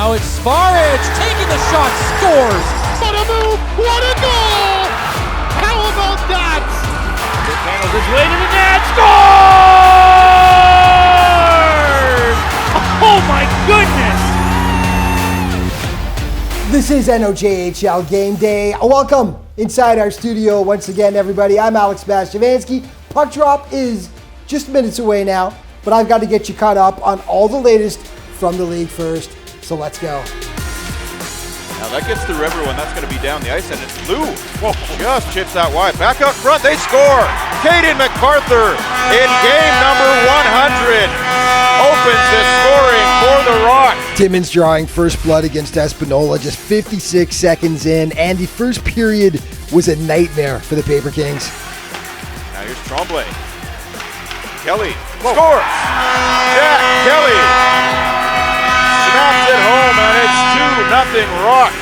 Now it's Sparridge taking the shot, scores! What a move! What a goal! How about that? It handles its way to the net, scores! Oh my goodness! This is NOJHL Game Day. Welcome inside our studio once again, everybody. I'm Alex Bastyovanszky. Puck drop is just minutes away now, but I've got to get you caught up on all the latest from the league first. So let's go. Now that gets through everyone. That's going to be down the ice, and it's Lou. Whoa, just chips that wide. Back up front, they score. Caden MacArthur in game number 100 opens the scoring for the Rock. Timmins drawing first blood against Espanola just 56 seconds in, and the first period was a nightmare for the Paper Kings. Now here's Tremblay. Kelly scores. Jack Kelly snaps it home, and it's 2-0 Rock.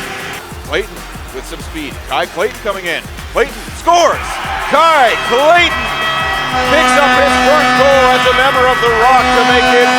Clayton with some speed. Kai Clayton coming in. Clayton scores. Kai Clayton picks up his first goal as a member of the Rock to make it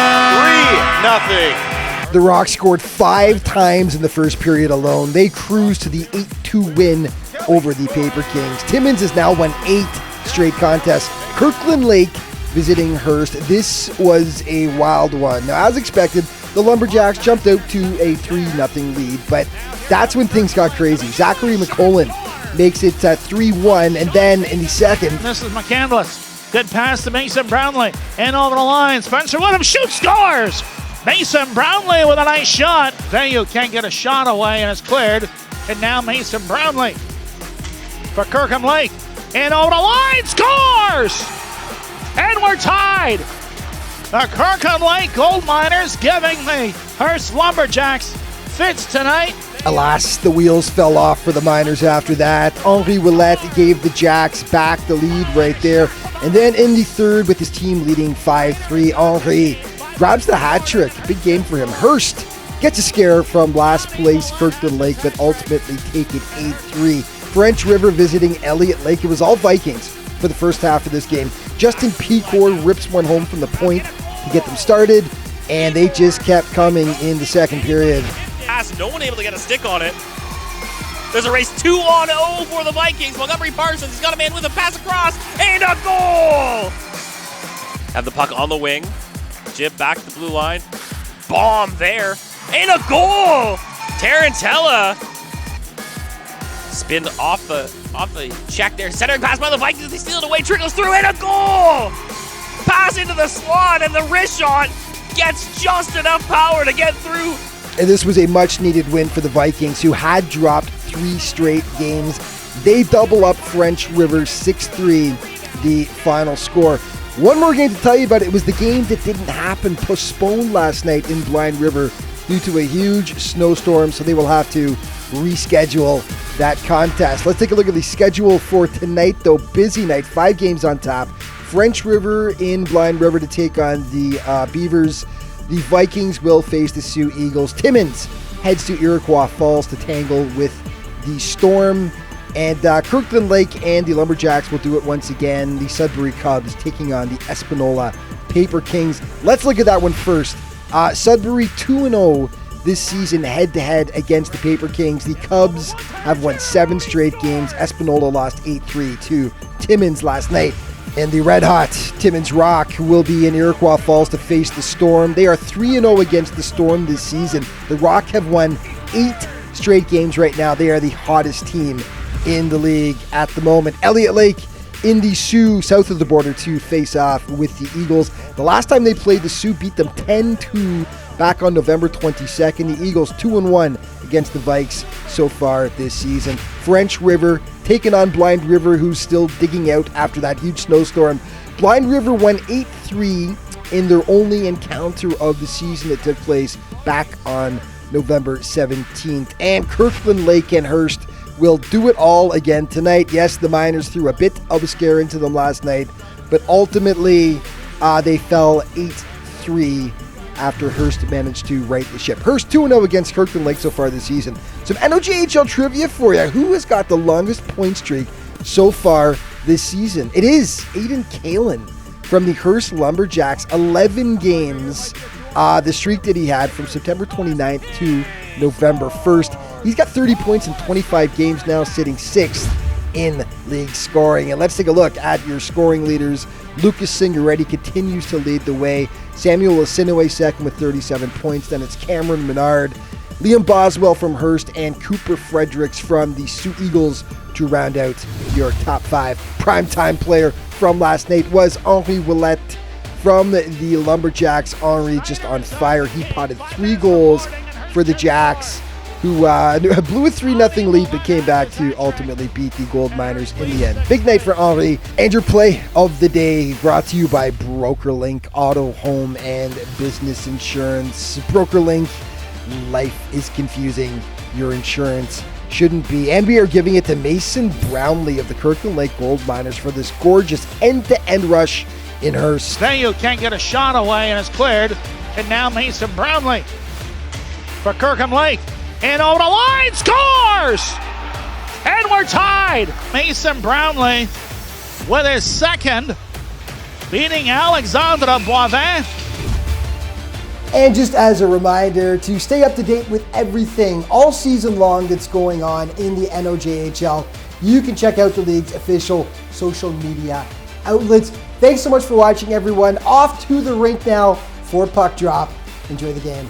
3-0. The Rock scored 5 times in the first period alone. They cruised to the 8-2 win over the Paper Kings. Timmins has now won 8 straight contests. Kirkland Lake visiting Hearst. This was a wild one. Now, as expected, the Lumberjacks jumped out to a 3-0 lead, but that's when things got crazy. Zachary McCollin makes it 3-1, and then in the second... This is McCandless. Good pass to Mason Brownlee. And over the line, Spencer Woodham shoots, scores! Mason Brownlee with a nice shot. Vayu can't get a shot away, and it's cleared. And now Mason Brownlee for Kirkham Lake. And over the line, scores! And we're tied. The Kirkham Lake Gold Miners giving the Hearst Lumberjacks fits tonight. Alas, the wheels fell off for the Miners after that. Henri Ouellette gave the Jacks back the lead right there. And then in the third, with his team leading 5-3, Henri grabs the hat trick. Big game for him. Hearst gets a scare from last place Kirkland Lake, but ultimately take it 8-3. French River visiting Elliott Lake. It was all Vikings for the first half of this game. Justin Pecor rips one home from the point to get them started, and they just kept coming in the second period. No one able to get a stick on it. There's a race 2-0 for the Vikings. Montgomery Parsons has got a man with a pass across, and a goal! Have the puck on the wing. Jib back to the blue line. Bomb there, and a goal! Tarantella spin off the check there. Centering pass by the Vikings. They steal it away. Trickles through, and a goal! Pass into the slot, and the wrist shot gets just enough power to get through. And this was a much-needed win for the Vikings, who had dropped 3 straight games. They double up French River 6-3, the final score. One more game to tell you about. It was the game that didn't happen, postponed last night in Blind River due to a huge snowstorm, so they will have to reschedule that contest. Let's take a look at the schedule for tonight, though. Busy night, 5 games on tap. French River in Blind River to take on the Beavers. The Vikings will face the Sioux Eagles. Timmins heads to Iroquois Falls to tangle with the Storm. And Kirkland Lake and the Lumberjacks will do it once again. The Sudbury Cubs taking on the Espanola Paper Kings. Let's look at that one first. Sudbury 2-0 this season head-to-head against the Paper Kings. The Cubs have won 7 straight games. Espanola lost 8-3 to Timmins last night. And the red-hot Timmins Rock will be in Iroquois Falls to face the Storm. They are 3-0 against the Storm this season. The Rock have won 8 straight games right now. They are the hottest team in the league at the moment. Elliott Lake in the Sioux, south of the border, to face off with the Eagles. The last time they played, the Sioux beat them 10-2 back on November 22nd. The Eagles 2-1 against the Vikes so far this season. French River taking on Blind River, who's still digging out after that huge snowstorm. Blind River won 8-3 in their only encounter of the season that took place back on November 17th. And Kirkland Lake and Hearst will do it all again tonight. Yes, the Miners threw a bit of a scare into them last night, but ultimately they fell 8-3 after Hearst managed to right the ship. Hearst 2-0 against Kirkland Lake so far this season. Some NOJHL trivia for you. Who has got the longest point streak so far this season? It is Aiden Kalin from the Hearst Lumberjacks. 11 games the streak that he had from September 29th to November 1st. He's got 30 points in 25 games now, sitting 6th in league scoring. And let's take a look at your scoring leaders. Lucas Signoretti continues to lead the way. Samuel Asinoe second with 37 points. Then it's Cameron Menard, Liam Boswell from Hearst, and Cooper Fredericks from the Sioux Eagles to round out your top 5. Primetime player from last night was Henri Ouellette from the Lumberjacks. Henri just on fire. He potted 3 goals for the Jacks, who blew a 3-0 lead but came back to ultimately beat the Gold Miners in the end. Big night for Henri. And your play of the day brought to you by BrokerLink Auto, Home, and Business Insurance. BrokerLink, life is confusing. Your insurance shouldn't be. And we are giving it to Mason Brownlee of the Kirkland Lake Gold Miners for this gorgeous end-to-end rush in Hearst. Vayu can't get a shot away and is cleared. And now Mason Brownlee for Kirkham Lake. And over the line, scores! And we're tied. Mason Brownlee with his second, beating Alexandre Boivin. And just as a reminder to stay up to date with everything all season long that's going on in the NOJHL, you can check out the league's official social media outlets. Thanks so much for watching, everyone. Off to the rink now for puck drop. Enjoy the game.